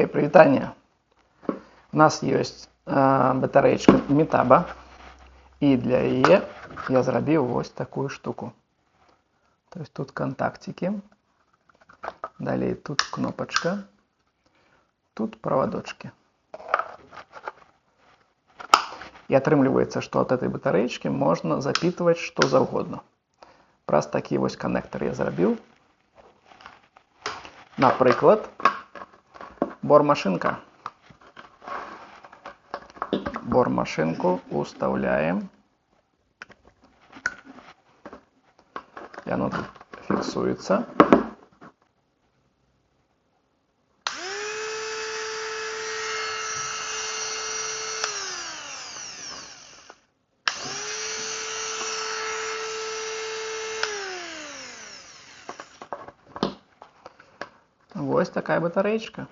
Прывітанне. У нас ёсць батарэечка Метаба, і для яе я зрабіў вось такую штуку. То есть тут контактики, далее тут кнопочка, тут проводочки. И атрымліваецца, что от этой батареечки можно запитывать что завгодно. Праз такі вось коннектор я зрабіў. Напрыклад, бормашинка. Бормашинку уставляем. И оно тут фиксуется. Вот такая батареечка.